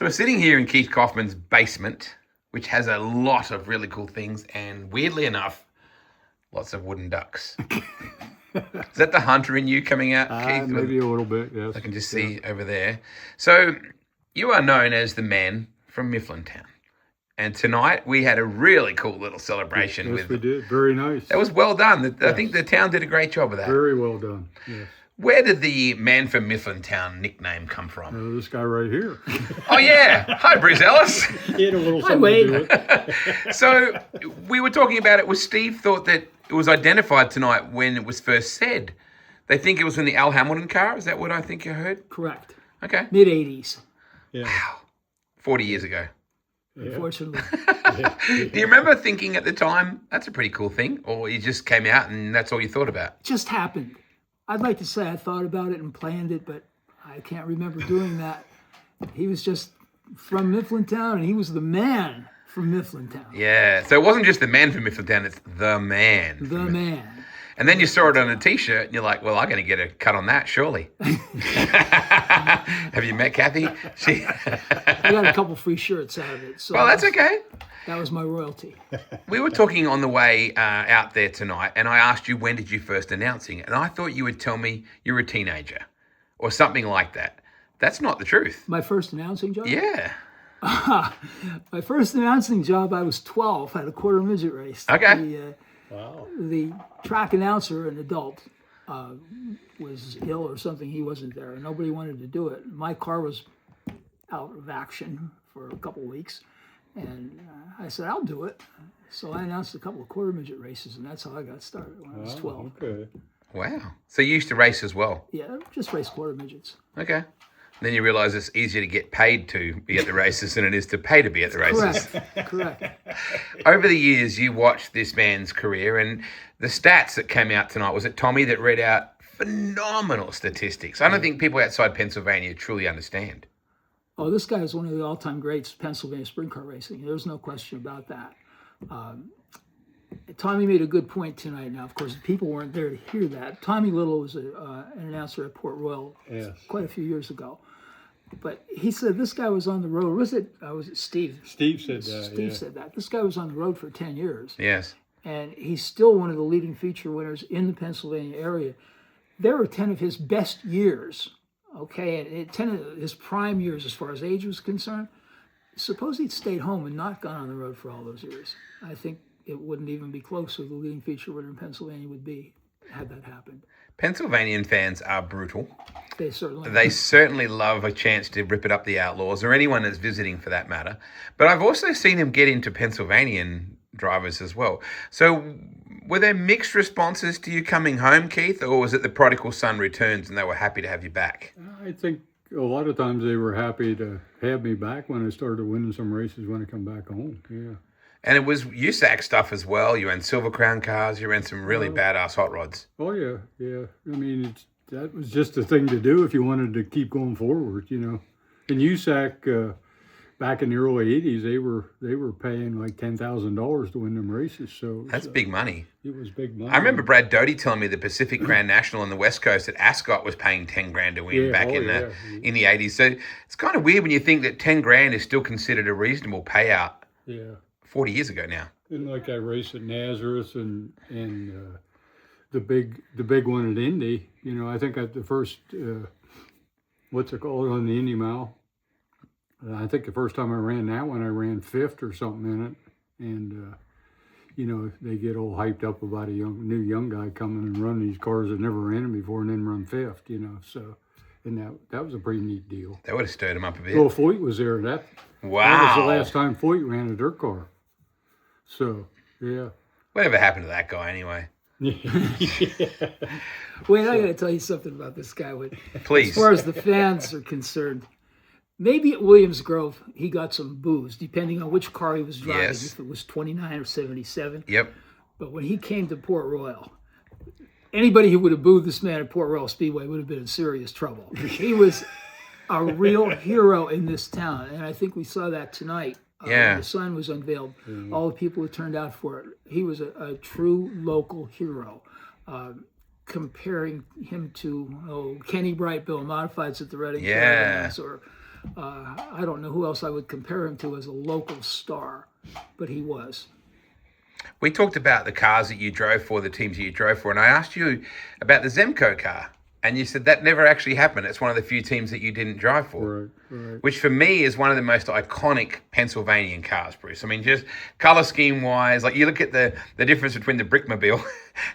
So we're sitting here in Keith Kauffman's basement, which has a lot of really cool things, and weirdly enough, lots of wooden ducks. Is that the hunter in you coming out, Keith? Maybe a little bit, yes. I can just see over there. So you are known as the man from Mifflintown. And tonight we had a really cool little celebration. Yes, we did. Very nice. That was well done. I think the town did a great job of that. Very well done, yes. Where did the man from Mifflintown nickname come from? This guy right here. Oh, yeah. Hi, Bruce Ellis. He had a little something to do with it. So we were talking about it with Steve, thought that it was identified tonight when it was first said. They think it was in the Al Hamilton car. Is that what I think you heard? Correct. Okay. Mid-'80s. Yeah. Wow. 40 years ago. Yeah. Unfortunately. Do you remember thinking at the time, that's a pretty cool thing? Or you just came out and that's all you thought about? It just happened. I'd like to say I thought about it and planned it, but I can't remember doing that. He was just from Mifflintown, and he was the man from Mifflintown. Yeah. So it wasn't just the man from Mifflintown, it's the man. The man. And then you saw it on a T-shirt, and you're like, well, I'm going to get a cut on that, surely. Have you met Kathy? I got a couple free shirts out of it. So well, that's okay. That was my royalty. We were talking on the way out there tonight, and I asked you, when did you first announcing it? And I thought you would tell me you were a teenager or something like that. That's not the truth. My first announcing job? Yeah. My first announcing job, I was 12, had a quarter midget race. Okay. Wow. The track announcer, an adult, was ill or something. He wasn't there. Nobody wanted to do it. My car was out of action for a couple of weeks. And I said, I'll do it. So I announced a couple of quarter midget races, and that's how I got started when I was 12. Okay. Wow. So you used to race as well? Yeah, just race quarter midgets. Okay. Then you realise it's easier to get paid to be at the races than it is to pay to be at the races. Correct. Over the years, you watched this man's career, and the stats that came out tonight, was it Tommy that read out phenomenal statistics? I don't think people outside Pennsylvania truly understand. Oh, this guy is one of the all-time greats of Pennsylvania sprint car racing. There's no question about that. Tommy made a good point tonight. Now, of course, people weren't there to hear that. Tommy Little was an announcer at Port Royal quite a few years ago. But he said this guy was on the road. Was it Steve? Steve said that. Steve said that. This guy was on the road for 10 years. Yes. And he's still one of the leading feature winners in the Pennsylvania area. There were 10 of his best years, okay, and 10 of his prime years as far as age was concerned. Suppose he'd stayed home and not gone on the road for all those years. I think it wouldn't even be close to the leading feature winner in Pennsylvania would be had that happened. Pennsylvanian fans are brutal. They certainly love a chance to rip it up the Outlaws, or anyone that's visiting for that matter. But I've also seen him get into Pennsylvanian drivers as well. So were there mixed responses to you coming home, Keith, or was it the prodigal son returns and they were happy to have you back? I think a lot of times they were happy to have me back when I started winning some races when I come back home. Yeah. And it was USAC stuff as well. You ran Silver Crown cars. You ran some really badass hot rods. Oh, yeah. I mean, that was just the thing to do if you wanted to keep going forward, you know. In USAC, back in the early 80s, they were paying like $10,000 to win them races. So that's big money. It was big money. I remember Brad Doty telling me the Pacific Grand National on the West Coast at Ascot was paying $10,000 to win back in the 80s. So it's kind of weird when you think that $10,000 is still considered a reasonable payout. Yeah. 40 years ago now. And like I raced at Nazareth and the big one at Indy, you know, I think at the first, what's it called on the Indy Mile? I think the first time I ran that one, I ran fifth or something in it. And, you know, they get all hyped up about a new young guy coming and running these cars that never ran them before and then run fifth, you know. So, and that was a pretty neat deal. That would have stirred him up a bit. Well, Foyt was there. That was the last time Foyt ran a dirt car. So, yeah. Whatever happened to that guy anyway? Wait, I got to tell you something about this guy. Please. As far as the fans are concerned, maybe at Williams Grove he got some booze, depending on which car he was driving, if it was 29 or 77. Yep. But when he came to Port Royal, anybody who would have booed this man at Port Royal Speedway would have been in serious trouble. He was a real hero in this town, and I think we saw that tonight. When the sign was unveiled, all the people who turned out for it. He was a true local hero. Comparing him to Kenny Bright, Bill Modifieds at the Reading Fairgrounds, or I don't know who else I would compare him to as a local star, but he was. We talked about the cars that you drove for, the teams that you drove for, and I asked you about the Zemco car, and you said that never actually happened. It's one of the few teams that you didn't drive for, Right. which for me is one of the most iconic Pennsylvanian cars, Bruce. I mean, just color scheme wise, like you look at the difference between the Brickmobile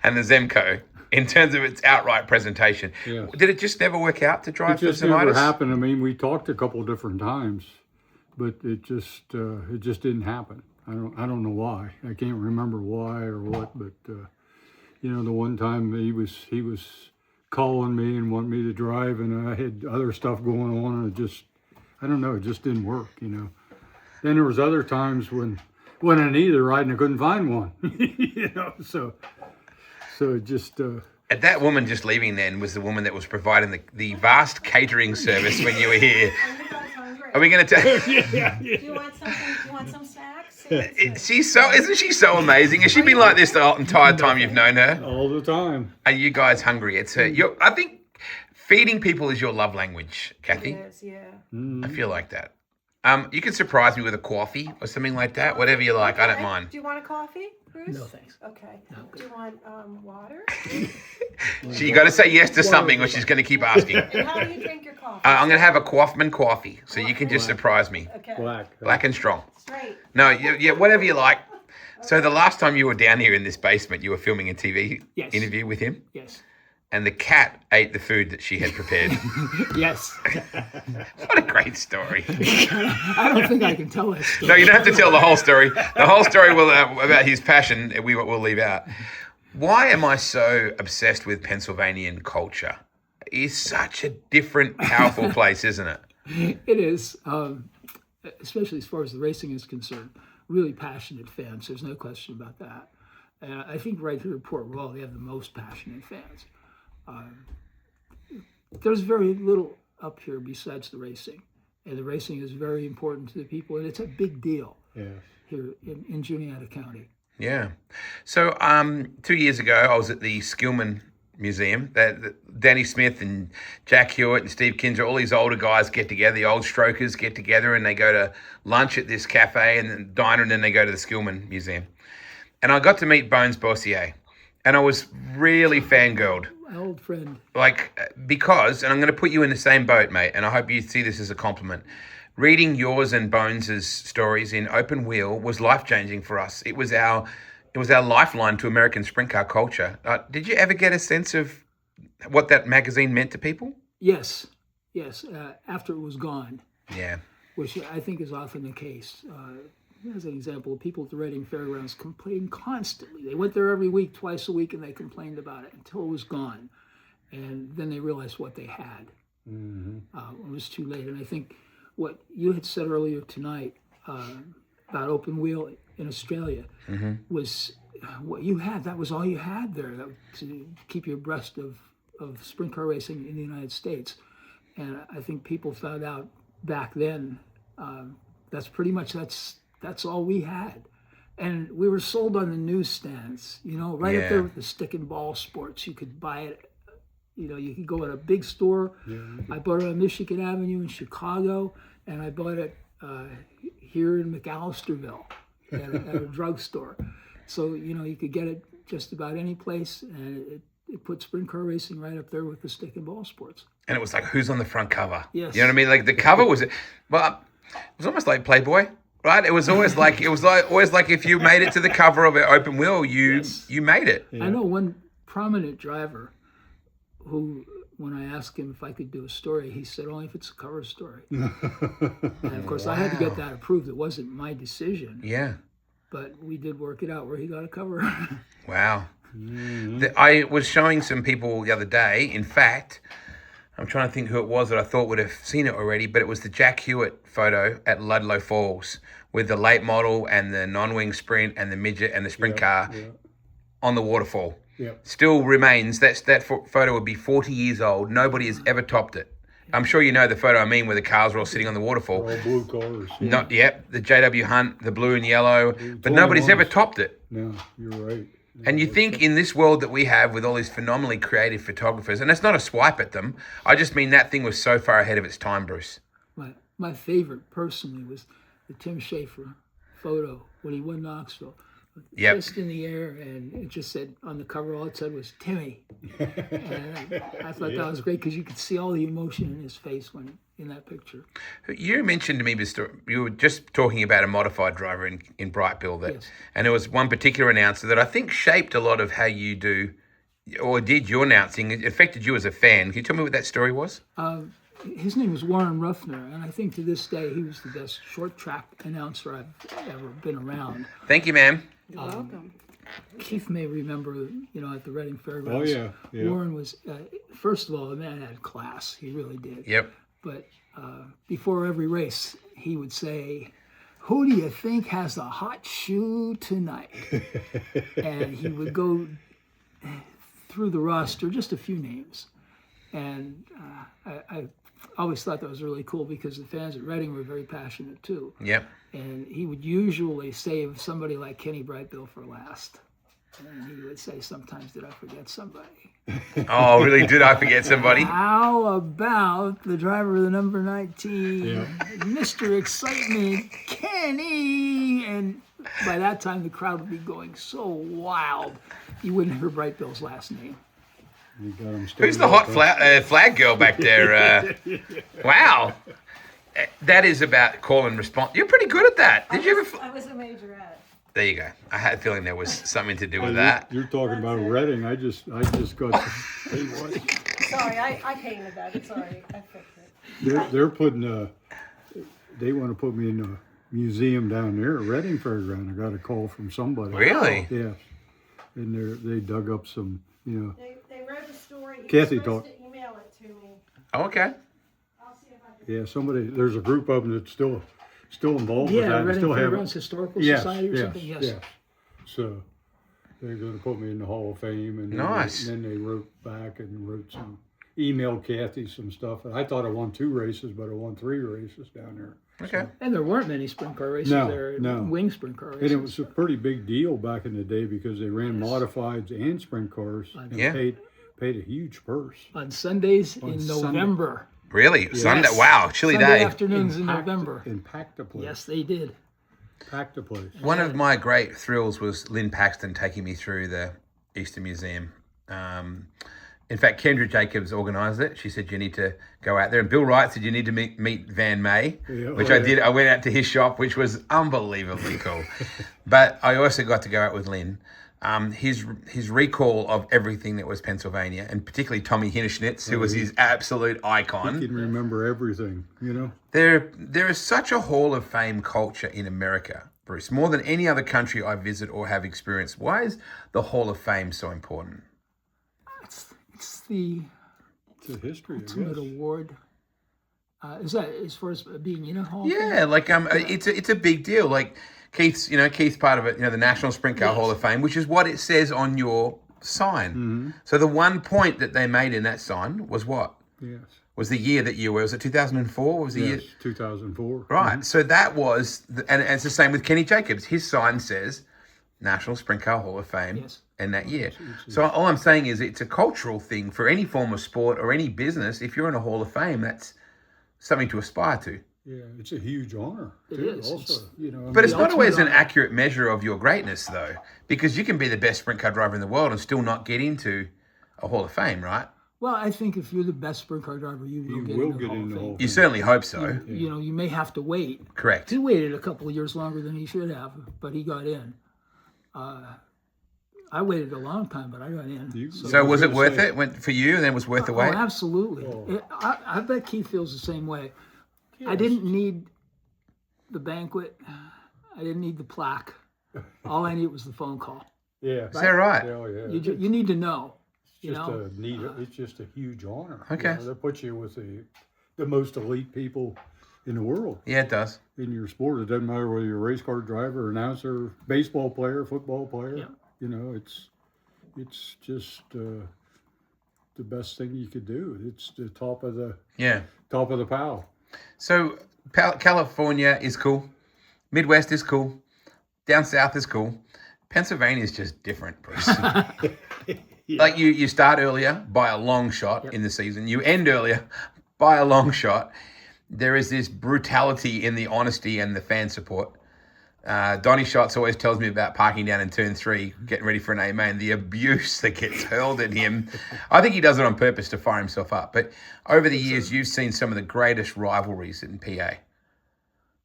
and the Zemco in terms of its outright presentation. Yes. Did it just never work out to It drive for just never Zemaitis? happened. I mean, we talked a couple different times, but it just didn't happen. I don't know why. I can't remember why or what, but you know, the one time he was calling me and wanting me to drive, and I had other stuff going on, and I don't know, it just didn't work, you know. Then there was other times when I needed a ride and I couldn't find one, you know. So it just. And that woman just leaving then was the woman that was providing the vast catering service when you were here. Are we going to take? Do you want something? Do you want some snacks? Isn't she so amazing? Has she been like this the entire time you've known her? All the time. Are you guys hungry? It's her. I think feeding people is your love language, Kathy. Yes, yeah. I feel like that. You can surprise me with a coffee or something like that. Whatever you like, I don't mind. Do you want a coffee, Bruce? No, thanks. Okay. Do you want water? So you got to say yes to something, or she's going to keep asking. And how do you drink your coffee? I'm going to have a Kauffman coffee, so you can just surprise me. Okay. Black and strong. Straight. No, yeah, whatever you like. So the last time you were down here in this basement, you were filming a TV Yes. interview with him, Yes. and the cat ate the food that she had prepared. Yes. What a great story. I don't think I can tell that story. No, you don't have to tell the whole story. The whole story will about his passion, we'll leave out. Why am I so obsessed with Pennsylvanian culture? It's such a different, powerful place, isn't it? It is, especially as far as the racing is concerned. Really passionate fans. There's no question about that. And I think right here in Port Royal, they have the most passionate fans. There's very little up here besides the racing. And the racing is very important to the people, and it's a big deal here in Juniata County. Yeah. So 2 years ago, I was at the Skillman Museum. Danny Smith and Jack Hewitt and Steve Kinzer, all these older guys get together, the old strokers get together, and they go to lunch at this cafe and then diner, and then they go to the Skillman Museum. And I got to meet Bones Bossier, and I was really fangirled. My old friend. Because, and I'm going to put you in the same boat, mate, and I hope you see this as a compliment. Reading yours and Bones's stories in Open Wheel was life-changing for us. It was our lifeline to American sprint car culture. Did you ever get a sense of what that magazine meant to people? Yes. After it was gone. Yeah. Which I think is often the case. As an example, people at the Reading Fairgrounds complained constantly. They went there every week, twice a week, and they complained about it until it was gone. And then they realized what they had. It was too late. And I think what you had said earlier tonight about Open Wheel in Australia was what you had. That was all you had there to keep you abreast of sprint car racing in the United States. And I think people found out back then that's pretty much that's all we had. And we were sold on the newsstands, right up there with the stick and ball sports. You could buy it, you could go at a big store. I bought it on Michigan Avenue in Chicago, and I bought it here in McAllisterville at a drugstore. So, you could get it just about any place, and it put sprint car racing right up there with the stick and ball sports. And it was like, who's on the front cover? Yes. You know what I mean? Like the cover was, well, it was almost like Playboy, right? It was always like if you made it to the cover of an Open Wheel, you made it. I know one prominent driver who, when I asked him if I could do a story, he said only if it's a cover story. And of course, I had to get that approved. It wasn't my decision. Yeah. But we did work it out where he got a cover. Wow. I was showing some people the other day. In fact, I'm trying to think who it was that I thought would have seen it already, but it was the Jack Hewitt photo at Ludlow Falls with the late model and the non-wing sprint and the midget and the sprint car on the waterfall. Still remains. That photo would be 40 years old. Nobody has ever topped it. I'm sure you know the photo I mean, where the cars were all sitting on the waterfall. All blue cars. The JW Hunt, the blue and yellow, but nobody's ever topped it. No, you're right. And you think in this world that we have with all these phenomenally creative photographers, and that's not a swipe at them, I just mean that thing was so far ahead of its time, Bruce. Right. My favorite personally was the Tim Schafer photo when he won Knoxville. Yep. Fist in the air, and it just said on the cover, all it said was Timmy. And I thought that was great because you could see all the emotion in his face when in that picture. You mentioned to me, you were just talking about a modified driver in Brightville, Yes. and there was one particular announcer that I think shaped a lot of how you do or did your announcing. It affected you as a fan. Can you tell me what that story was? His name was Warren Ruffner, and I think to this day he was the best short track announcer I've ever been around. Thank you, ma'am. You're welcome. Keith may remember, at the Reading Oh, Fairgrounds. yeah. Warren was, first of all, the man had class. He really did. Yep. But before every race, he would say, "Who do you think has the hot shoe tonight?" And he would go through the roster, just a few names. And I always thought that was really cool because the fans at Reading were very passionate too. Yep. And he would usually save somebody like Kenny Brightville for last. And he would say, sometimes, did I forget somebody? Oh, really? Did I forget somebody? How about the driver of the number 19, Mr. Excitement, Kenny? And by that time, the crowd would be going so wild, you wouldn't hear Brightville's last name. You got 'em Who's stayed the hot up, flag girl back there? Wow. That is about call and response. You're pretty good at that. Did you ever? I was a majorette. There you go. I had a feeling there was something to do Hey, with that. You're talking about Reading. I just got. Hey, what? Sorry, I painted that. It's all right. I fixed it. They're putting. They want to put me in a museum down there at Reading Fairground. I got a call from somebody. Really? Yeah. And they dug up some. They wrote a story. He Kathy was supposed talked. to email it to me. Oh, okay. I'll see if I can. Yeah, somebody. There's a group of them that's still involved with that. Yeah, and Reading still have. Fairgrounds Historical Yes, Society or yes, something. Yes. yes. So they're going to put me in the Hall of Fame, and Nice. then they wrote back and wrote emailed Kathy some stuff. And I thought I won 2 races, but I won 3 races down there. Okay. And there weren't many sprint car races No, there. no. Wing sprint car races. And it was a pretty big deal back in the day because they ran modifieds and sprint cars and Yeah. paid a huge purse. on Sundays On in Sunday. November. Really? Sunday? Wow. Chilly Sunday day. afternoons in Packed- November. And packed the place. Yes, they did. Packed the place. One of my great thrills was Lynn Paxton taking me through the Easter Museum. In fact, Kendra Jacobs organised it. She said, you need to go out there. And Bill Wright said, you need to meet Van May, Yeah, which oh, I yeah. did. I went out to his shop, which was unbelievably cool. But I also got to go out with Lynn. His recall of everything that was Pennsylvania, and particularly Tommy Hinnerschnitz, who was his absolute You icon. can remember everything, There is such a Hall of Fame culture in America, Bruce, more than any other country I visit or have experienced. Why is the Hall of Fame so important? It's the It's a history, I ultimate guess. award. Is that as far as being in a hall? Yeah, like it's a big deal. Like Keith's part of it. The National Sprint Car Hall of Fame, which is what it says on your sign. Mm-hmm. So the one point that they made in that sign was what? Yes. Was the year that you were? Was it 2004? Was the year? Yes, 2004. Right. So that was, and it's the same with Kenny Jacobs. His sign says National Sprint Car Hall of Fame Yes. in that year. So all I'm saying is it's a cultural thing for any form of sport or any business. If you're in a Hall of Fame, that's something to aspire to. Yeah, it's a huge honor. It too, is. Also, But it's The not always an ultimate honor. accurate measure of your greatness, though, because you can be the best sprint car driver in the world and still not get into a Hall of Fame, right? Well, I think if you're the best sprint car driver, you will You get will into the get Hall in the of Hall Fame. of You certainly hope so. You may have to wait. Correct. He waited a couple of years longer than he should have, but he got in. I waited a long time, but I got in. So was it worth it for you, and then it was worth the Oh, wait? absolutely. I bet Keith feels the same way. I didn't need the banquet. I didn't need the plaque. All I needed was the phone call. Yeah. Is that right? Oh, yeah. You need to know. It's just a huge honor. Okay. They put you with the most elite people in the world Yeah, it does. in your sport. It doesn't matter whether you're a race car driver, announcer, baseball player, football player. Yeah. It's just the best thing you could do. It's the top of the Yeah. pile. So California is cool. Midwest is cool. Down south is cool. Pennsylvania is just different, Bruce. Like you start earlier by a long shot in the season. You end earlier by a long shot. there is this brutality in the honesty and the fan support. Donny Schatz always tells me about parking down in turn 3, getting ready for an AMA, and the abuse that gets hurled at him. I think he does it on purpose to fire himself up. But over the years, you've seen some of the greatest rivalries in PA.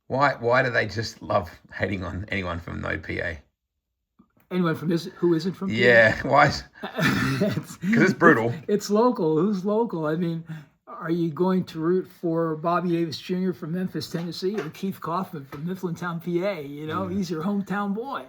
Why do they just love hating on anyone from no PA? Anyone from who isn't from PA? Yeah, why? Because it's brutal. It's local. Who's local? I mean, are you going to root for Bobby Davis Jr. from Memphis, Tennessee, or Keith Kauffman from Mifflintown, PA? You know, he's your hometown boy.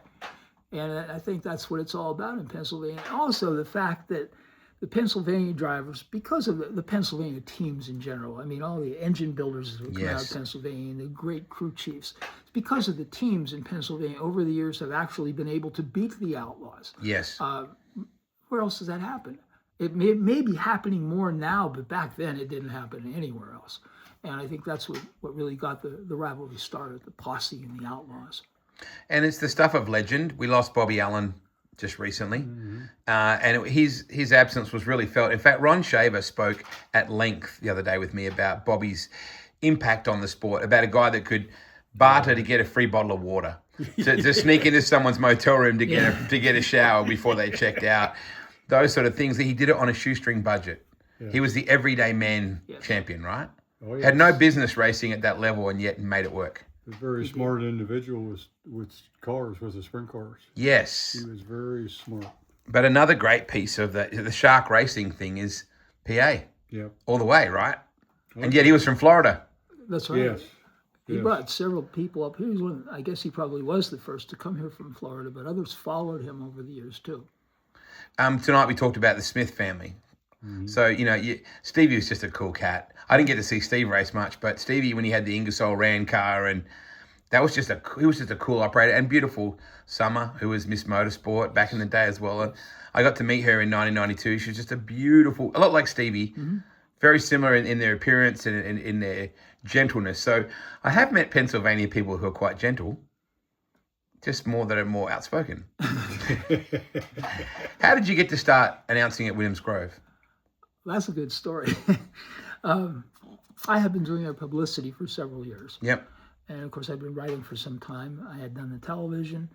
And I think that's what it's all about in Pennsylvania. Also, the fact that the Pennsylvania drivers, because of the Pennsylvania teams in general, I mean, all the engine builders who come out of Pennsylvania and the great crew chiefs, it's because of the teams in Pennsylvania over the years have actually been able to beat the Outlaws. Yes. Where else does that happen? It may be happening more now, but back then it didn't happen anywhere else. And I think that's what really got the rivalry started, the Posse and the Outlaws. And it's the stuff of legend. We lost Bobby Allen just recently, and his absence was really felt. In fact, Ron Shaver spoke at length the other day with me about Bobby's impact on the sport, about a guy that could barter to get a free bottle of water, to sneak into someone's motel room to get a shower before they checked out. Those sort of things. He did it on a shoestring budget. Yeah. He was the everyday man champion, right? Oh, yes. Had no business racing at that level and yet made it work. A very smart individual with cars, with the sprint cars. Yes. He was very smart. But another great piece of the shark racing thing is PA. Yeah. All the way, right? Okay. And yet he was from Florida. That's right. Yes. He brought several people up here. I guess he probably was the first to come here from Florida, but others followed him over the years too. Tonight we talked about the Smith family. Mm-hmm. So, Stevie was just a cool cat. I didn't get to see Steve race much, but Stevie, when he had the Ingersoll Rand car, and he was just a cool operator. And beautiful Summer, who was Miss Motorsport back in the day as well. And I got to meet her in 1992. She was just a lot like Stevie, very similar in their appearance and in their gentleness. So I have met Pennsylvania people who are quite gentle. Just that are more outspoken. How did you get to start announcing at Williams Grove? That's a good story. I have been doing their publicity for several years. Yep. And of course, I've been writing for some time. I had done the television.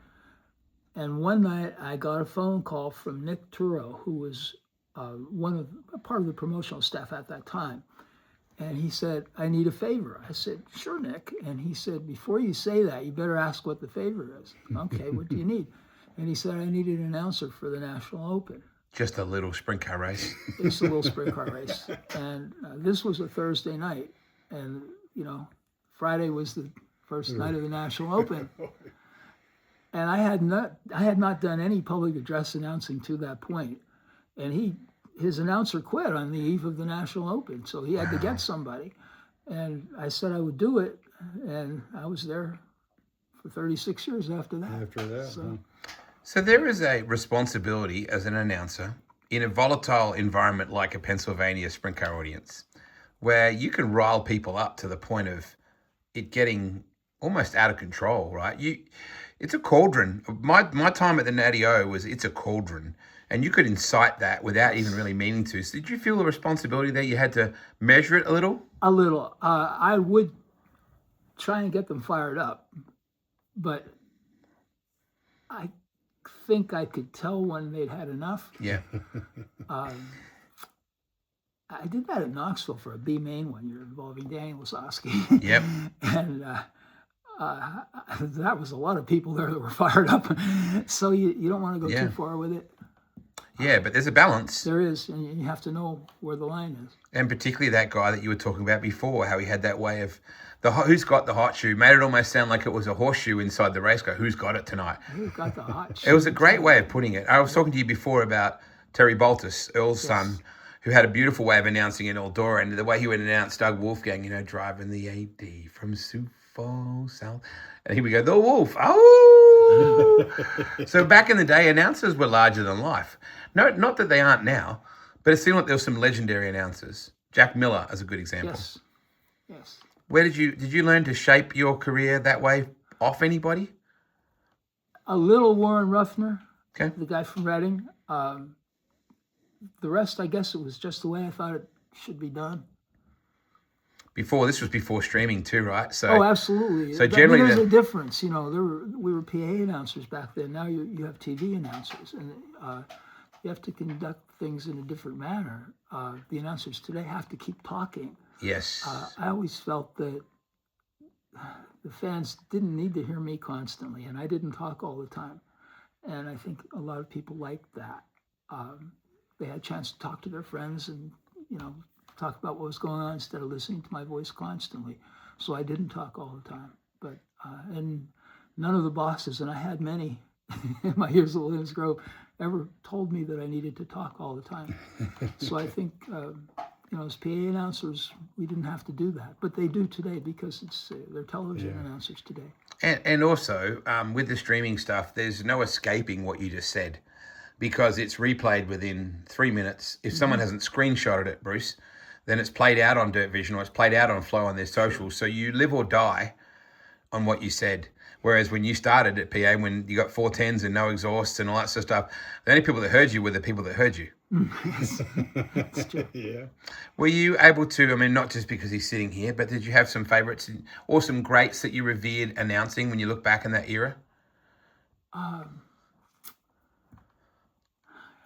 And one night I got a phone call from Nick Turo, who was part of the promotional staff at that time. And he said, I need a favor. I said, sure, Nick. And he said, before you say that, you better ask what the favor is. Okay, what do you need? And he said, I needed an announcer for the National Open. Just a little sprint car race. Just a little sprint car race. And this was a Thursday night. And, Friday was the first night of the National Open. And I had not done any public address announcing to that point. And his announcer quit on the eve of the National Open, so he had to get somebody. And I said I would do it, and I was there for 36 years after that. So there is a responsibility as an announcer in a volatile environment like a Pennsylvania sprint car audience, where you can rile people up to the point of it getting almost out of control, right? It's a cauldron. My time at the Natty O it's a cauldron. And you could incite that without even really meaning to. So did you feel the responsibility there? You had to measure it a little? A little. I would try and get them fired up. But I think I could tell when they'd had enough. Yeah. I did that at Knoxville for a B Main one year involving Daniel Lasowski. Yep. And that was a lot of people there that were fired up. So you don't want to go too far with it. Yeah, but there's a balance. There is, and you have to know where the line is. And particularly that guy that you were talking about before, how he had that way of who's got the hot shoe, made it almost sound like it was a horseshoe inside the race car. Who's got it tonight? Who's got the hot shoe? It was a great way of putting it. I was talking to you before about Terry Baltus, Earl's son, who had a beautiful way of announcing in Eldora, and the way he would announce Doug Wolfgang, driving the 8D from Sioux Falls South. And here we go, the Wolf. Oh! So back in the day, announcers were larger than life. No, not that they aren't now, but it seemed like there were some legendary announcers. Jack Miller is a good example. Yes. Where did you learn to shape your career that way off anybody? A little Warren Ruffner, okay, the guy from Reading. The rest, I guess it was just the way I thought it should be done. before. This was before streaming too, right? So Oh, absolutely. So generally there's the- a difference. You know, we were PA announcers back then. Now you have TV announcers, and you have to conduct things in a different manner. The announcers today have to keep talking. yes. I always felt that the fans didn't need to hear me constantly, and I didn't talk all the time. And I think a lot of people liked that. They had a chance to talk to their friends and, you know, talk about what was going on instead of listening to my voice constantly. So I didn't talk all the time. But and none of the bosses, and I had many in my years at Williams Grove, ever told me that I needed to talk all the time. So I think, you know, as PA announcers, we didn't have to do that. But they do today because they're television announcers today. And also, with the streaming stuff, there's no escaping what you just said because it's replayed within 3 minutes. If someone hasn't screenshotted it, Bruce, then it's played out on Dirt Vision or it's played out on Flow on their socials. So you live or die on what you said. Whereas when you started at PA, when you got 410s and no exhausts and all that sort of stuff, the only people that heard you were the people that heard you. That's true. Yeah. Were you able to, I mean, not just because he's sitting here, but did you have some favorites or some greats that you revered announcing when you look back in that era? I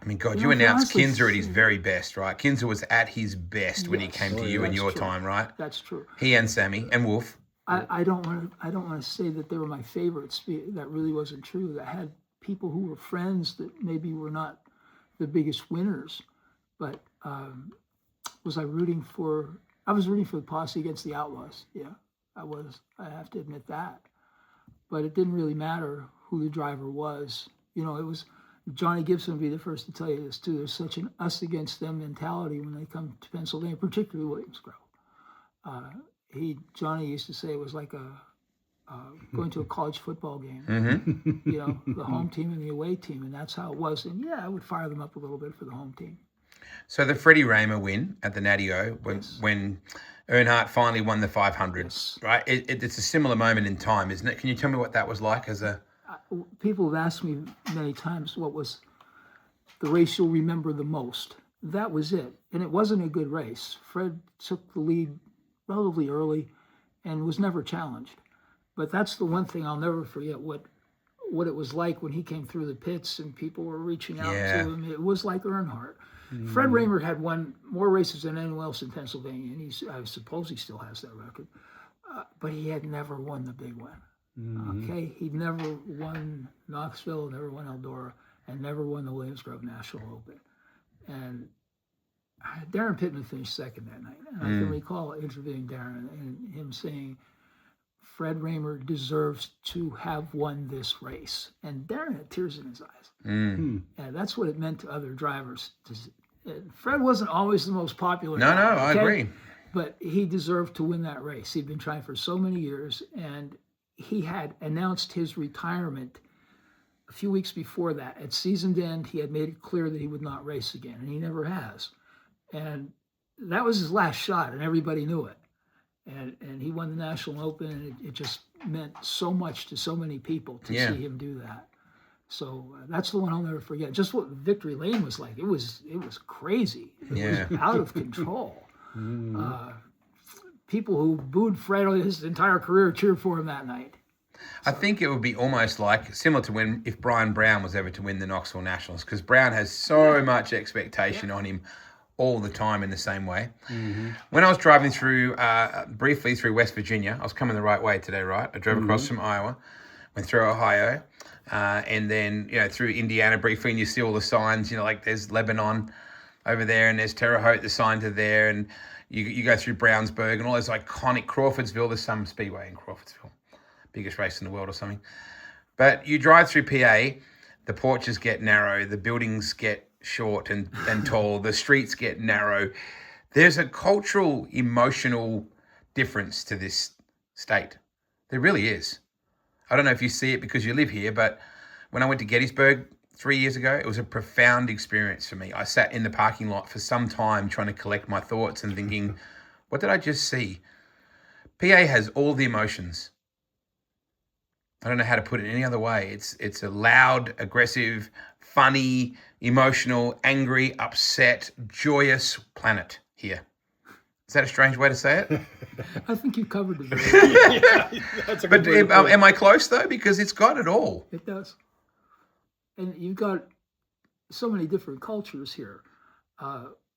mean, God, You you know, to be announced honest with Kinzer at you- his very best, right? Kinzer was at his best when he Yes. came to Oh, you yeah. in your That's true. time, right? That's true. He and Sammy and Wolf. I don't want to say that they were my favorites. That really wasn't true. I had people who were friends that maybe were not the biggest winners, but was I rooting for? I was rooting for the Posse against the Outlaws. Yeah, I was. I have to admit that. But it didn't really matter who the driver was. You know, it was Johnny Gibson would be the first to tell you this too. There's such an us against them mentality when they come to Pennsylvania, particularly Williams Grove. Johnny used to say it was like going to a college football game. Mm-hmm. You know, the home team and the away team, and that's how it was. And yeah, I would fire them up a little bit for the home team. So the Freddie Raymer win at the Natty-O when Earnhardt finally won the 500, Yes. right? It's a similar moment in time, isn't it? Can you tell me what that was like as a... People have asked me many times what was the race you'll remember the most. That was it, and it wasn't a good race. Fred took the lead relatively early and was never challenged. But that's the one thing I'll never forget, what it was like when he came through the pits and people were reaching out Yeah. to him. It was like Earnhardt. Fred Raymer had won more races than anyone else in Pennsylvania, and I suppose he still has that record. But he had never won the big one. Okay, he'd never won Knoxville, never won Eldora, and never won the Williams Grove National Open. And Darren Pittman finished second that night. And I can recall interviewing Darren and him saying, Fred Raymer deserves to have won this race. And Darren had tears in his eyes. And that's what it meant to other drivers. Fred wasn't always the most popular. No, driver, I okay? agree. But he deserved to win that race. He'd been trying for so many years, and he had announced his retirement a few weeks before that. At season's end, he had made it clear that he would not race again, and he never has. And that was his last shot, and everybody knew it. And he won the National Open, and it just meant so much to so many people to Yeah. see him do that. So that's the one I'll never forget. Just what Victory Lane was like. It was crazy. It was out of control. People who booed Fred his entire career cheered for him that night. I think it would be almost like similar to when if Brian Brown was ever to win the Knoxville Nationals, because Brown has so much expectation on him all the time in the same way. When I was driving through, briefly through West Virginia, I was coming the right way today, right? I drove across from Iowa, went through Ohio, and then, you know, through Indiana briefly, and you see all the signs, you know, like there's Lebanon over there, and there's Terre Haute, the signs are there, and you go through Brownsburg and all those iconic Crawfordsville. There's some speedway in Crawfordsville, biggest race in the world or something. But you drive through PA, the porches get narrow, the buildings get short and tall, the streets get narrow. There's a cultural, emotional difference to this state. There really is. I don't know if you see it because you live here, but when I went to Gettysburg 3 years ago, it was a profound experience for me. I sat in the parking lot for some time trying to collect my thoughts and thinking, what did I just see? PA has all the emotions. I don't know how to put it any other way. It's a loud, aggressive, funny, emotional, angry, upset, joyous planet here. Is that a strange way to say it? I think you covered it. That's a But good way to put it. am I close though? Because it's got it all. It does. And you've got so many different cultures here.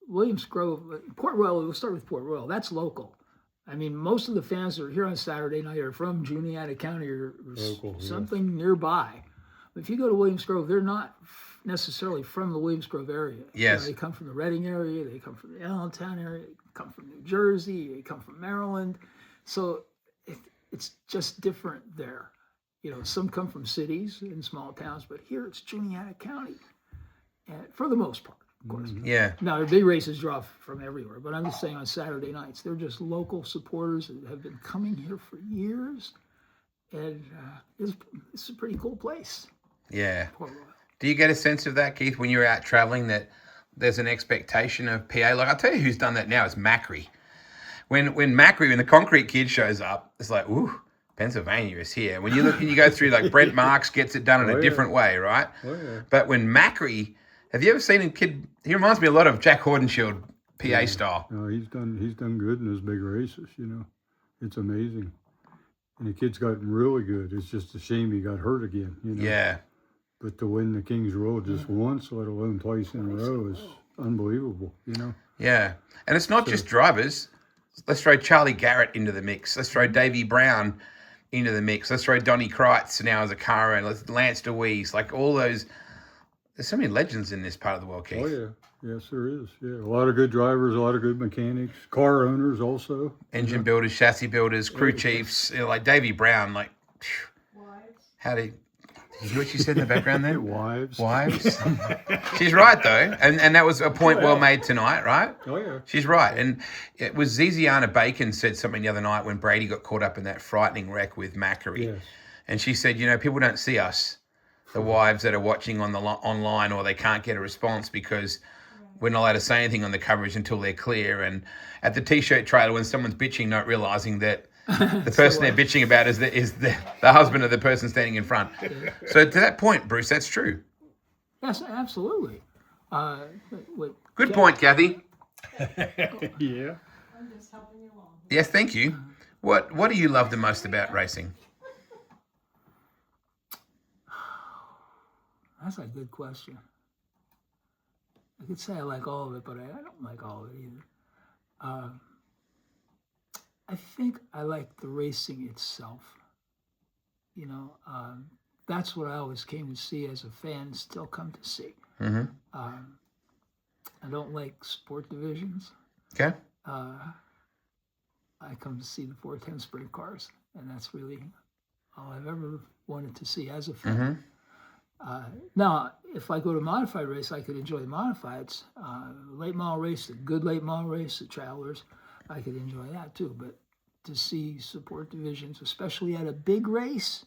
Williams Grove, Port Royal, we'll start with Port Royal. That's local. I mean, most of the fans that are here on Saturday night are from Juniata County or Local, something nearby. But if you go to Williams Grove, they're not necessarily from the Williams Grove area. Yes. They come from the Reading area, they come from the Allentown area, they come from New Jersey, they come from Maryland. So it's just different there. Some come from cities and small towns, but here it's Juniata County, and for the most part, of course. Yeah. Now, the big races draw from everywhere, but I'm just saying on Saturday nights, they're just local supporters that have been coming here for years, and it's a pretty cool place. Yeah. Port Royal. Do you get a sense of that, Keith, when you're out traveling, that there's an expectation of PA? Like, I'll tell you who's done that now is Macri. When the Concrete Kid shows up, it's like, ooh, Pennsylvania is here. When you look and you go through, like, Brent Marks gets it done in a different way, right? Oh, yeah. But when Macri, have you ever seen him, kid? He reminds me a lot of Jack Hordenshield PA style. No, he's done good in his big races, It's amazing. And the kid's gotten really good. It's just a shame he got hurt again, Yeah. But to win the King's Road just once, let alone twice in a row, is unbelievable, Yeah. And it's not just drivers. Let's throw Charlie Garrett into the mix. Let's throw Davey Brown into the mix. Let's throw Donnie Kreitz now as a car owner. Let's Lance DeWeese. Like all those. There's so many legends in this part of the world, Keith. Oh, yeah. Yes, there is. Yeah, a lot of good drivers, a lot of good mechanics, car owners also. Engine builders, chassis builders, crew chiefs. Like Davey Brown. Like, how did you hear what she said in the background there? Wives. She's right, though. And that was a point well made tonight, right? Oh, yeah. She's right. And it was Ziziana Bacon said something the other night when Brady got caught up in that frightening wreck with Macri. Yes. And she said, people don't see us, the wives that are watching on the online, or they can't get a response because we're not allowed to say anything on the coverage until they're clear. And at the T-shirt trailer, when someone's bitching, not realising that the person they're bitching about is the husband of the person standing in front. So to that point, Bruce, that's true. Yes, absolutely. Good point, Kathy. Yeah. I'm just helping you along. Yes, thank you. What do you love the most about racing? That's a good question. I could say I like all of it, but I don't like all of it either. I think I like the racing itself. That's what I always came to see as a fan, still come to see. Mm-hmm. I don't like sport divisions. Okay. I come to see the 410 sprint cars, and that's really all I've ever wanted to see as a fan. Mm-hmm. Now, if I go to modified race, I could enjoy the modifieds. Late model race, the good late model race, the travelers, I could enjoy that too. But to see support divisions, especially at a big race,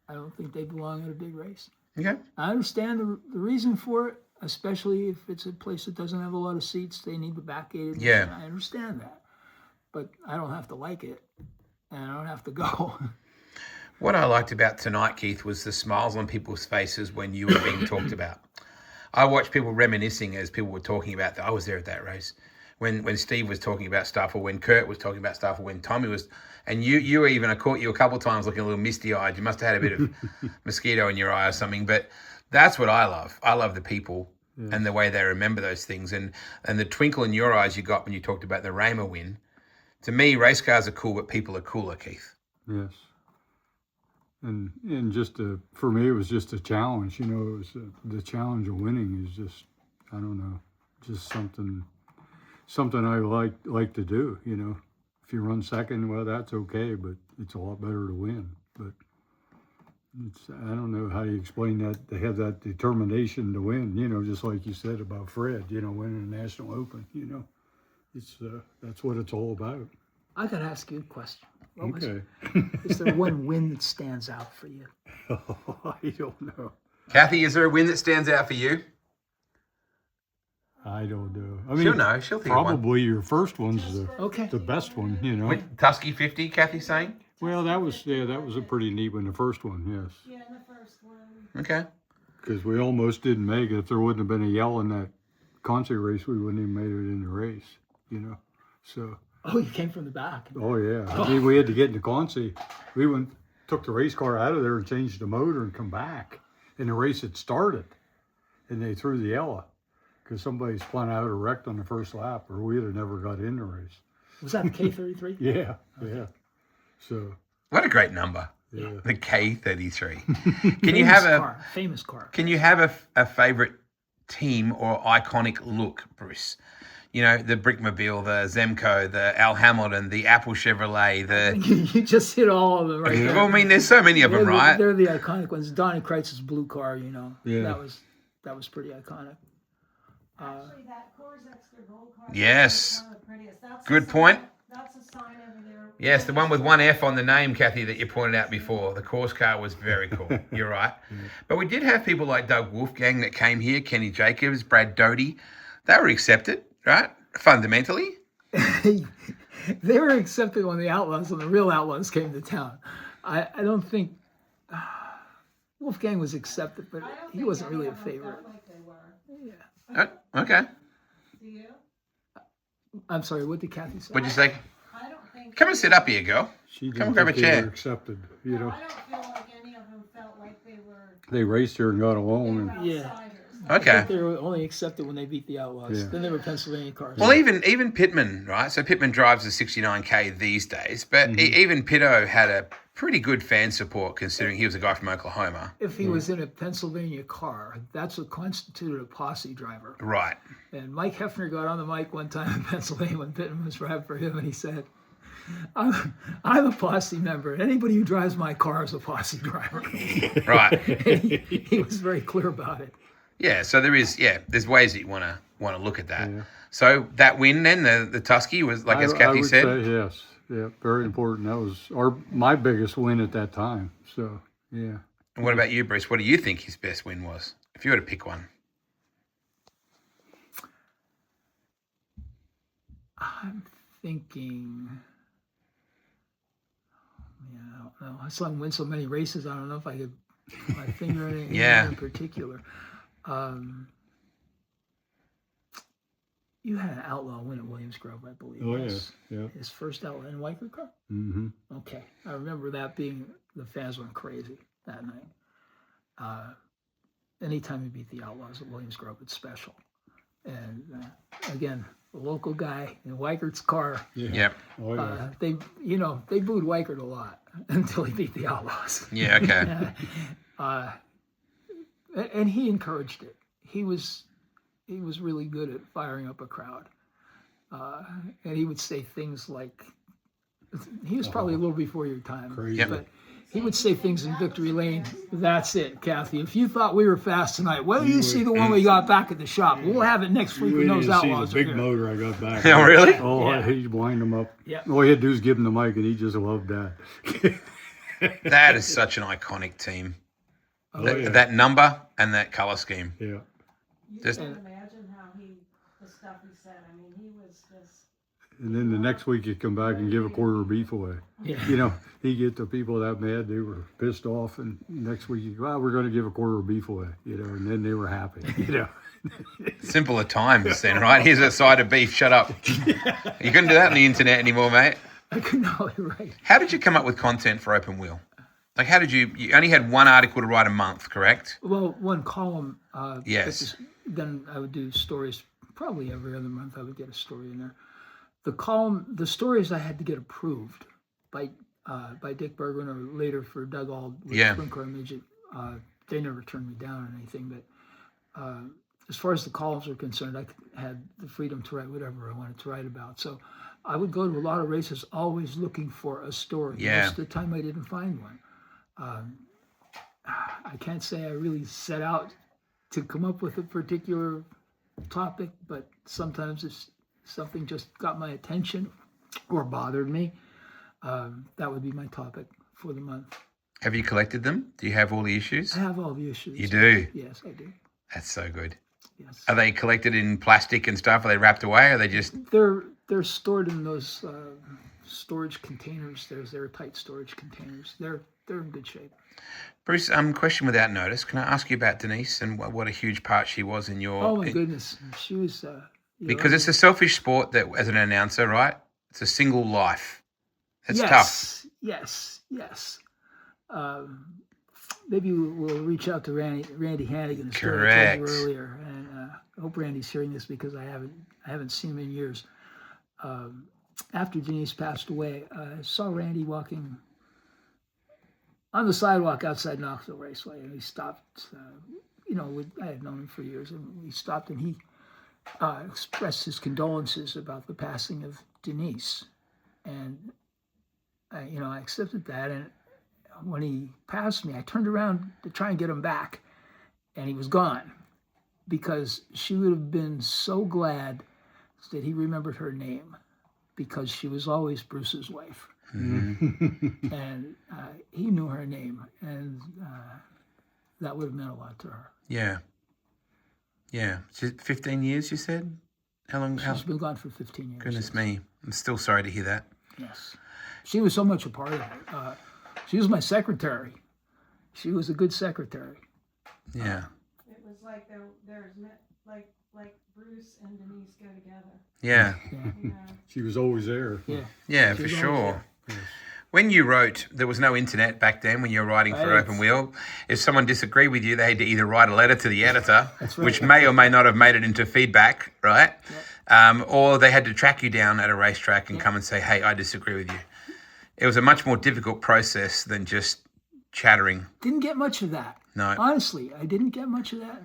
I don't think they belong at a big race. Okay. I understand the reason for it, especially if it's a place that doesn't have a lot of seats. They need the back gated. Yeah. I understand that. But I don't have to like it, and I don't have to go. What I liked about tonight, Keith, was the smiles on people's faces when you were being talked about. I watched people reminiscing as people were talking about I was there at that race. When Steve was talking about stuff, or when Kurt was talking about stuff, or when Tommy was, and you were even, I caught you a couple of times looking a little misty-eyed. You must have had a bit of mosquito in your eye or something. But that's what I love. I love the people and the way they remember those things, and the twinkle in your eyes you got when you talked about the Raymer win. To me, race cars are cool, but people are cooler, Keith. Yes. And just for me, it was just a challenge. It was the challenge of winning is just, I don't know, just something I like to do. If you run second, well, that's okay, but it's a lot better to win. But I don't know how you explain that. They have that determination to win. Just like you said about Fred. Winning a national open. It's that's what it's all about. I got to ask you a question. Okay. Is there one win that stands out for you? I don't know. Kathy, is there a win that stands out for you? I don't know. I mean, She'll know. She'll think of one. probably your first one's Okay. the best one. With Tusky 50, Kathy's saying? Well, that was a pretty neat one. The first one, yes. Yeah, the first one. Okay. Because we almost didn't make it. If there wouldn't have been a yell in that concert race, we wouldn't have made it in the race. So, Oh, you came from the back. oh yeah, I mean, we had to get into Quincy. We took the race car out of there and changed the motor and come back, and the race had started, and they threw the Ella because somebody spun out or wrecked on the first lap, or we'd have never got in the race. Was that the K33? Yeah, yeah. So, What a great number. yeah. The K33. Can you have famous car? Can you have a favorite team or iconic look, Bruce? You know, the Brickmobile, the Zemco, the Al Hamilton, the Apple Chevrolet, the... You just hit all of them right there. Well, I mean, there's so many of them, right? They're the iconic ones. Donnie Kreitz's blue car, you know. Yeah. That was pretty iconic. Actually, that Coors Extra Gold car. Yes. Is one of the prettiest. That's Good a point. sign- That's a sign over there. Yes, the one with one F on the name, Kathy, that you pointed out before. The course car was very cool. You're right. But we did have people like Doug Wolfgang that came here, Kenny Jacobs, Brad Doty. They were accepted, right? Fundamentally. They were accepted when the real outlaws came to town. I don't think Wolfgang was accepted, but I don't he think wasn't any really a of them favorite. felt like they were. Yeah. Okay. Do you? I'm sorry, what did Kathy say? What'd you say? I don't think. Come and sit up here, girl. She didn't Come grab a think they chair. were accepted, you No, know. I don't feel like any of them felt like they were. They raced here and got They along, were and Yeah. outsiders. I Okay. think they were only accepted when they beat the Outlaws. Yeah. Then they were Pennsylvania cars. Well, even Pittman, right? So Pittman drives a 69K these days, but even Pitto had a pretty good fan support considering he was a guy from Oklahoma. If he was in a Pennsylvania car, that's what constituted a posse driver. Right. And Mike Hefner got on the mic one time in Pennsylvania when Pittman was driving for him, and he said, I'm a posse member. Anybody who drives my car is a posse driver. Right. And he was very clear about it. Yeah, so there's ways that you want to look at that. Yeah. So that win then, the Tusky was, like as I Kathy would said. say yes, yeah, very important. That was my biggest win at that time. So yeah. And what about you, Bruce? What do you think his best win was? If you were to pick one. I'm thinking, I don't know. I saw him win so many races. I don't know if I could put my finger in it Yeah. in particular. You had an outlaw win at Williams Grove, I believe. Oh yeah, His- yeah. His first outlaw in Weicker car? Mm-hmm. Okay. I remember that being, the fans went crazy that night. Anytime you beat the Outlaws at Williams Grove, it's special. And again, the local guy in Weichert's car, Yeah. Yep. Oh yeah. they booed Weichert a lot until he beat the Outlaws. Yeah, okay. And he encouraged it. He was really good at firing up a crowd. And he would say things like, he was probably a little before your time, Crazy. but he would say things in Victory Lane. That's it, Kathy. If you thought we were fast tonight, wait till you see the one we got back at the shop. We'll have it next week when You those didn't see the Outlaws are big here. motor I got back. Oh, really? Oh, Yeah. he'd wind him up. Yeah. All he had to do is give him the mic, and he just loved that. That is such an iconic team. Oh, That, yeah. that number and that color scheme. Yeah. You Just- can imagine how the stuff he said. I mean, he was just. And then the next week he'd come back and give a quarter of beef away. Yeah. You know, he'd get the people that mad, they were pissed off, and next week he'd go, well, we're going to give a quarter of beef away, you know, and then they were happy, you know. Simpler times then, right? Here's a side of beef. Shut up. You couldn't do that on the internet anymore, mate. No, you're right. How did you come up with content for Open Wheel? Like, how did you only had one article to write a month, correct? Well, one column. Yes. Then I would do stories. Probably every other month I would get a story in there. The stories I had to get approved by Dick Bergman or later for Doug Auld with Yeah. Sprint Car Midget. They never turned me down on anything. But as far as the columns are concerned, I had the freedom to write whatever I wanted to write about. So I would go to a lot of races always looking for a story. Yeah. Most of the time I didn't find one. I can't say I really set out to come up with a particular topic, but sometimes if something just got my attention or bothered me, that would be my topic for the month. Have you collected them? Do you have all the issues? I have all the issues. You do? Yes, I do. That's so good. Yes. Are they collected in plastic and stuff? Are they wrapped away? Or are they just... They're stored in those storage containers. There's airtight storage containers. They're in good shape. Bruce, question without notice. Can I ask you about Denise and what a huge part she was in your... Oh my goodness, she was Because it's a selfish sport that, as an announcer, right? It's a single life. It's tough. Yes. Maybe we'll reach out to Randy Hannigan, the story I Correct. told you earlier, and I hope Randy's hearing this because I haven't seen him in years. After Denise passed away, I saw Randy walking on the sidewalk outside Knoxville Raceway, and he stopped. I had known him for years, and he stopped and he expressed his condolences about the passing of Denise, and I accepted that. And when he passed me, I turned around to try and get him back, and he was gone, because she would have been so glad that he remembered her name, because she was always Bruce's wife. Mm-hmm. And he knew her name, and that would have meant a lot to her. Yeah. 15 years, you said? How long? She's been gone for 15 years. Goodness me. I'm still sorry to hear that. Yes. She was so much a part of it. She was my secretary. She was a good secretary. Yeah. It was like there's like Bruce and Denise go together. Yeah. You know. She was always there. Yeah, She for was sure. always Yes. When you wrote, there was no internet back then when you were writing for Right. Open Wheel. If someone disagreed with you, they had to either write a letter to the editor, That's right. which may or may not have made it into feedback, right? Or they had to track you down at a racetrack and come and say, hey, I disagree with you. It was a much more difficult process than just chattering. Didn't get much of that. No. Honestly, I didn't get much of that.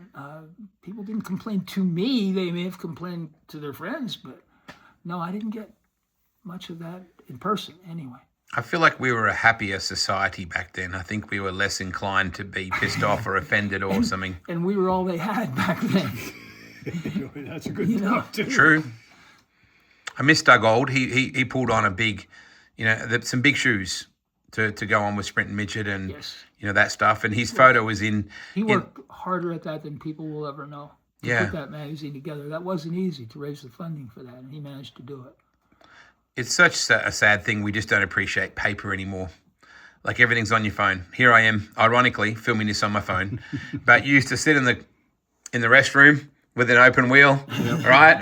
People didn't complain to me. They may have complained to their friends, but no, I didn't get much of that in person anyway. I feel like we were a happier society back then. I think we were less inclined to be pissed off or offended or something. And we were all they had back then. That's a good know. point, too. True. I miss Doug Old. He pulled on a big, some big shoes to go on with Sprint and Midget and, Yes. that stuff. And his photo was in. He worked harder at that than people will ever know. To Yeah. put that magazine together. That wasn't easy to raise the funding for that, and he managed to do it. It's such a sad thing. We just don't appreciate paper anymore. Like everything's on your phone. Here I am, ironically, filming this on my phone. But you used to sit in the restroom with an open wheel, right?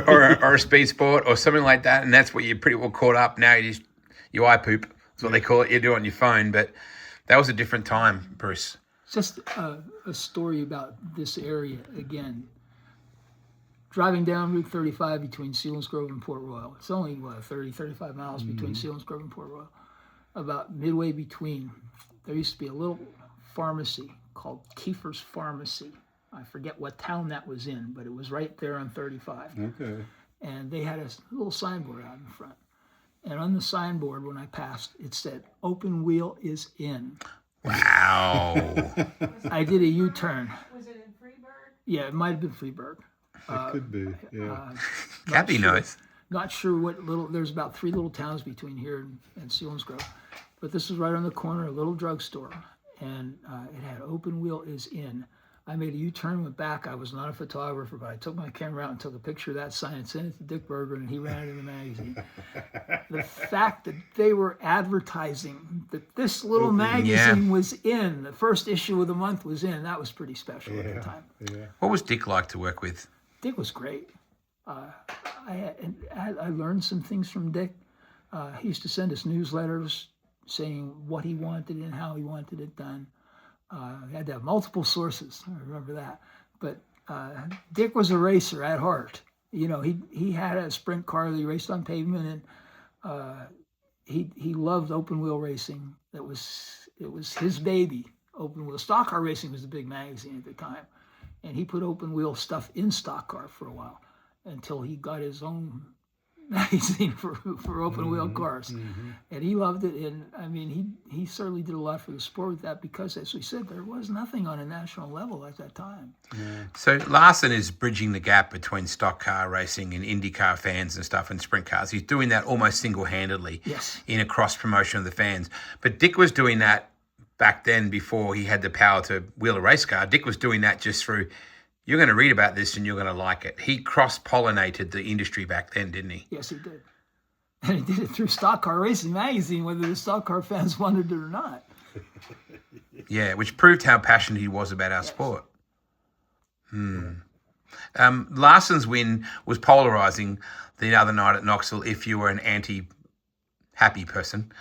Or a speed sport or something like that. And that's what you're pretty well caught up. Now you eye poop. That's what they call it. You do it on your phone. But that was a different time, Bruce. Just a story about this area again. Driving down Route 35 between Selinsgrove and Port Royal. It's only, 35 miles between Selinsgrove and Port Royal. About midway between, there used to be a little pharmacy called Kiefer's Pharmacy. I forget what town that was in, but it was right there on 35. Okay. And they had a little signboard out in front. And on the signboard, when I passed, it said, "Open Wheel is in." Wow. I did a U-turn. Was it in Freeburg? Yeah, it might have been Freeburg. It could be, yeah. Kathy knows. Not sure what there's about 3 little towns between here and Selinsgrove. But this was right on the corner, a little drugstore. And it had "Open Wheel is in." I made a U-turn, went back. I was not a photographer, but I took my camera out and took a picture of that sign and sent it to Dick Berger, and he ran it in the magazine. The fact that they were advertising that this little magazine was in, the first issue of the month was in, that was pretty special at the time. Yeah. What was Dick like to work with? Dick was great. I learned some things from Dick. He used to send us newsletters saying what he wanted and how he wanted it done. He had to have multiple sources. I remember that. But Dick was a racer at heart. He had a sprint car that he raced on pavement, and he loved open wheel racing. It was his baby. Open wheel stock car racing was the big magazine at the time, and he put open wheel stuff in stock car for a while until he got his own magazine for open wheel cars. And he loved it. And I mean, he certainly did a lot for the sport with that, because, as we said, there was nothing on a national level at that time. So Larson is bridging the gap between stock car racing and IndyCar fans and stuff and sprint cars. He's doing that almost single-handedly Yes. in a cross-promotion of the fans. But Dick was doing that back then before he had the power to wheel a race car. Dick was doing that just through, you're going to read about this and you're going to like it. He cross-pollinated the industry back then, didn't he? Yes, he did. And he did it through Stock Car Racing magazine, whether the stock car fans wanted it or not. Yeah, which proved how passionate he was about our sport. Larson's win was polarizing the other night at Knoxville if you were an anti-happy person.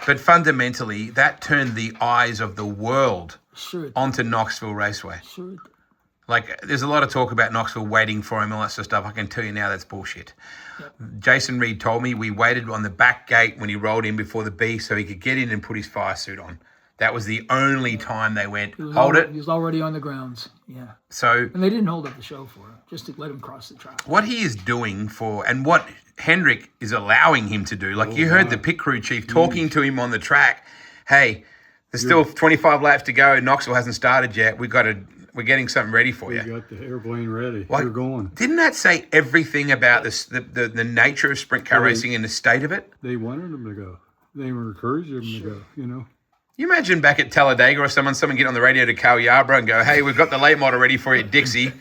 But fundamentally, that turned the eyes of the world Sure. onto Knoxville Raceway. Sure. Like, there's a lot of talk about Knoxville waiting for him, all that sort of stuff. I can tell you now that's bullshit. Jason Reed told me we waited on the back gate when he rolled in before the B so he could get in and put his fire suit on. That was the only time they went, hold it. He was already on the grounds. Yeah. So And they didn't hold up the show for him, just to let him cross the track. what he is doing for, and what Hendrick is allowing him to do, like you heard the pit crew chief talking to him on the track, hey, there's still 25 laps to go. Knoxville hasn't started yet. We're getting something ready for you. We got the airplane ready. Like, We're going. Didn't that say everything about this, the nature of sprint car racing and the state of it? They wanted them to go. They were encouraging them to go, you know. You imagine back at Talladega or someone get on the radio to Cal Yarborough and go, hey, we've got the late model ready for you, Dixie.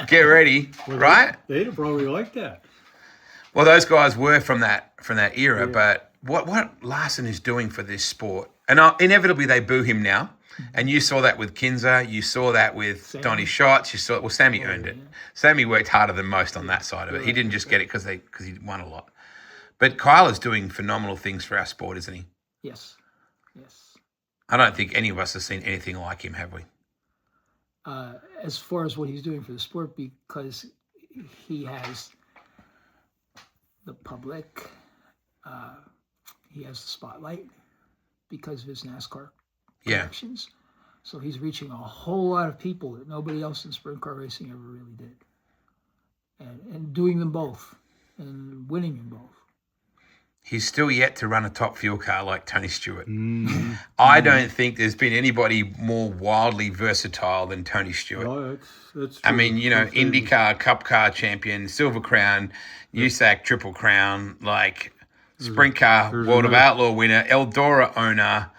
Get ready, right? They'd have probably liked that. Well, those guys were from that era, but what Larson is doing for this sport, and inevitably they boo him now, and you saw that with Kinzer, you saw that with Donny Schatz, you saw Sammy earned it. Sammy worked harder than most on that side of it. He didn't just get it because he won a lot. But Kyle is doing phenomenal things for our sport, isn't he? Yes. I don't think any of us have seen anything like him, have we? As far as what he's doing for the sport, because he has the public, he has the spotlight because of his NASCAR connections. So he's reaching a whole lot of people that nobody else in sprint car racing ever really did. And doing them both and winning them both. He's still yet to run a top fuel car like Tony Stewart. I don't think there's been anybody more wildly versatile than Tony Stewart. Oh, that's I mean, you know, That's famous. IndyCar, Cup Car champion, Silver Crown, USAC Triple Crown, like Sprint Car there's World of another- Outlaw winner, Eldora owner.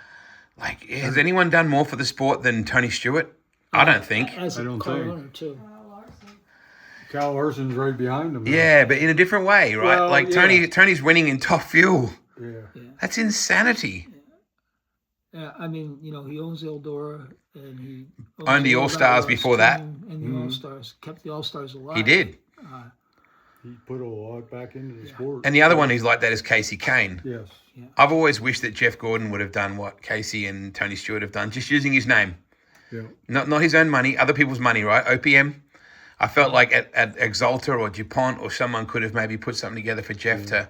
Like, has anyone done more for the sport than Tony Stewart? I don't think. As I a don't car think. owner, too. Larson. Cal Larson's right behind him. Yeah, but in a different way, right? Well, like yeah. Tony's winning in top fuel. Yeah. That's insanity. Yeah, I mean, you know, he owns Eldora, and he Owned the Old All-Stars Outlaws before that. team And the All-Stars, kept the All-Stars alive. He did. He put a lot back into the sport. And the other one who's like that is Casey Kane. Yes. I've always wished that Jeff Gordon would have done what Casey and Tony Stewart have done, just using his name. Yeah. Not his own money, other people's money, right? OPM. I felt like at Exalta or DuPont or someone could have maybe put something together for Jeff to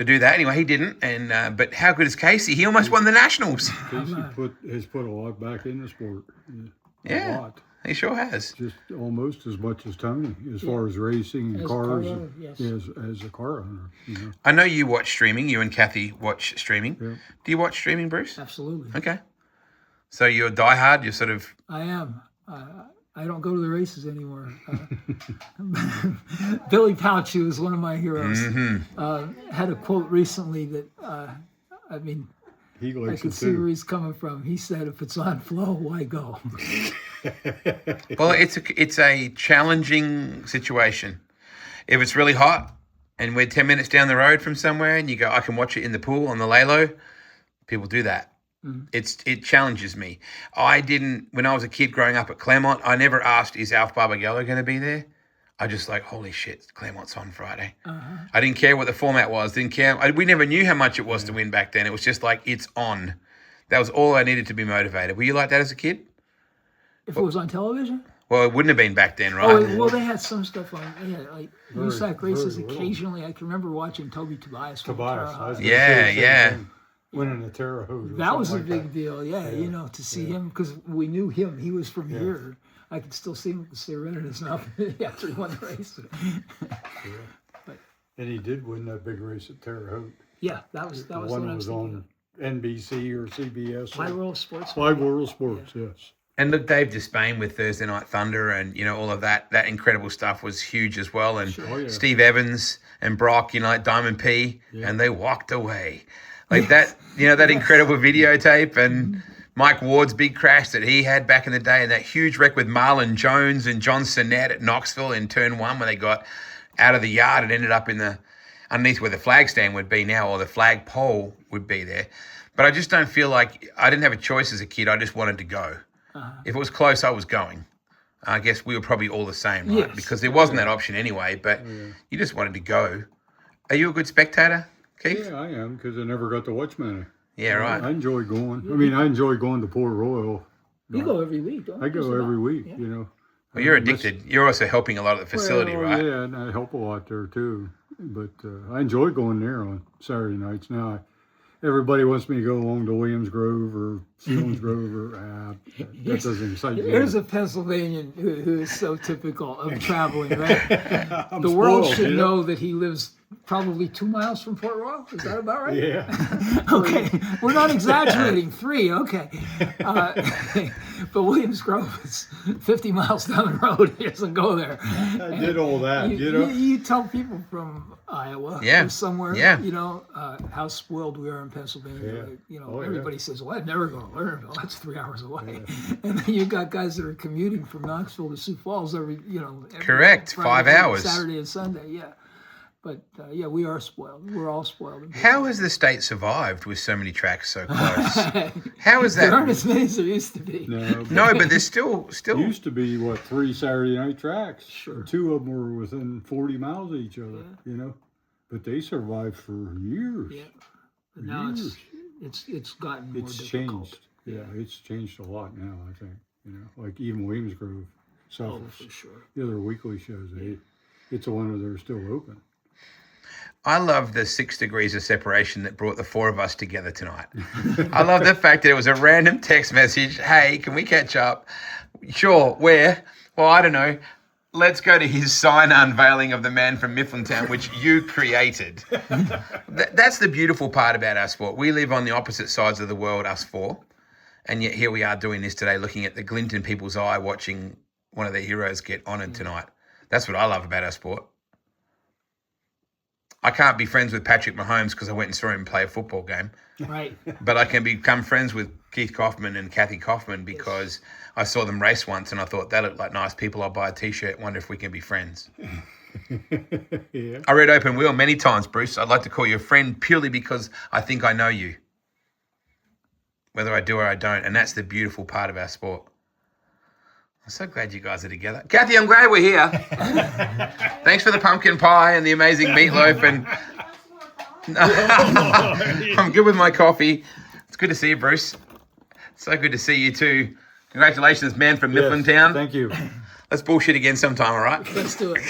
do that. Anyway, he didn't. And but how good is Casey? He almost won the Nationals. Casey has put a lot back in the sport. Yeah. A lot. He sure has. Just almost as much as Tony, as far as racing and As a car cars, owner, yes. as a car owner. You know. I know you watch streaming. You and Kathy watch streaming. Yeah. Do you watch streaming, Bruce? Absolutely. Okay. So you're a diehard. You're sort of... I am. I don't go to the races anymore. Billy Pouch, who was one of my heroes, had a quote recently that, I mean, He I likes can it see where too. he's coming from. He said, if it's on flow, why go? Well, it's a challenging situation. If it's really hot and we're 10 minutes down the road from somewhere and you go, I can watch it in the pool on the Lalo, people do that. It challenges me. When I was a kid growing up at Claremont, I never asked, is Alf Barbagallo going to be there? I just like, holy shit, Claremont's on Friday. I didn't care what the format was. Didn't care. We never knew how much it was to win back then. It was just like, it's on. That was all I needed to be motivated. Were you like that as a kid? If it was on television? Well, it wouldn't have been back then, right? Oh, well, they had some stuff on. Yeah, like USAC races very little. occasionally. I can remember watching Toby Tobias. from Tobias. Terre I was Haute. gonna Yeah, say the same yeah. thing. Winning the Terre Haute. or That was a something like big deal. Yeah, you know, to see him, because we knew him. He was from here. I could still see him with the Serenita's now after he won the race. And he did win that big race at Terre Haute. Yeah, that was the The one one I that was was thinking on NBC or CBS. of. Wide World Sports. Wide World Sports, yes. And look, Dave Despain with Thursday Night Thunder and, you know, all of that incredible stuff was huge as well. And Oh, yeah. Steve Evans and Brock, you know, like Diamond P, and they walked away. Like that, you know, that incredible videotape and Mike Ward's big crash that he had back in the day and that huge wreck with Marlon Jones and John Sinnett at Knoxville in turn one when they got out of the yard and ended up in underneath where the flag stand would be now or the flag pole would be there. But I just don't feel like I didn't have a choice as a kid. I just wanted to go. If it was close, I was going. I guess we were probably all the same, right? Yes. Because there wasn't that option anyway, but you just wanted to go. Are you a good spectator, Keith? Yeah, I am, because I never got to watch many. Yeah, right. I enjoy going. I mean, I enjoy going to Port Royal. You go every week, don't you? I go Just every about. week, Yeah. you know. Well, you're addicted. You're also helping a lot at the facility, Well, right? Yeah, and I help a lot there too. But I enjoy going there on Saturday nights. Now, everybody wants me to go along to Williams Grove or Stones Grove, or that doesn't excite me. Here's a Pennsylvanian who is so typical of traveling, right? I'm The world spoiled, should you know? know that he lives probably 2 miles from Port Royal. Is that about right? Yeah. Okay, we're not exaggerating. 3, okay. But Williams Grove is 50 miles down the road. He doesn't go there. I did all that, you know. You tell people from Iowa Yeah. or somewhere, Yeah. you know, how spoiled we are in Pennsylvania. Yeah. Like, you know, Oh, yeah. everybody says, well, I'd never go to Lernerville. That's 3 hours away. And then you got guys that are commuting from Knoxville to Sioux Falls every Correct. Friday, 5 hours. Saturday and Sunday, yeah. But yeah, we are spoiled. We're all spoiled. How has the state survived with so many tracks so close? How is There aren't that? as many as there used to be. No, but there's still. Used to be, 3 Saturday night tracks. Sure. 2 of them were within 40 miles of each other, you know. But they survived for years. Yeah. But now Years. it's gotten more It's difficult. changed. Yeah, it's changed a lot now, I think. You know, like even Williams Grove Oh, suffers. for sure. The other weekly shows, it's a wonder they're still open. I love the 6 degrees of separation that brought the 4 of us together tonight. I love the fact that it was a random text message. Hey, can we catch up? Sure. Where? Well, I don't know. Let's go to his sign unveiling of the man from Mifflintown, which you created. That's the beautiful part about our sport. We live on the opposite sides of the world, us 4. And yet here we are doing this today, looking at the glint in people's eye, watching one of their heroes get honoured tonight. That's what I love about our sport. I can't be friends with Patrick Mahomes because I went and saw him play a football game. Right. But I can become friends with Keith Kauffman and Kathy Kauffman because I saw them race once and I thought, they look like nice people. I'll buy a T-shirt. Wonder if we can be friends. Yeah. I read Open Wheel many times, Bruce. I'd like to call you a friend purely because I think I know you. Whether I do or I don't. And that's the beautiful part of our sport. I'm so glad you guys are together. Kathy, I'm glad we're here. Thanks for the pumpkin pie and the amazing meatloaf. And I'm good with my coffee. It's good to see you, Bruce. So good to see you too. Congratulations, man from Mifflintown. Thank you. Let's bullshit again sometime, all right? Let's do it.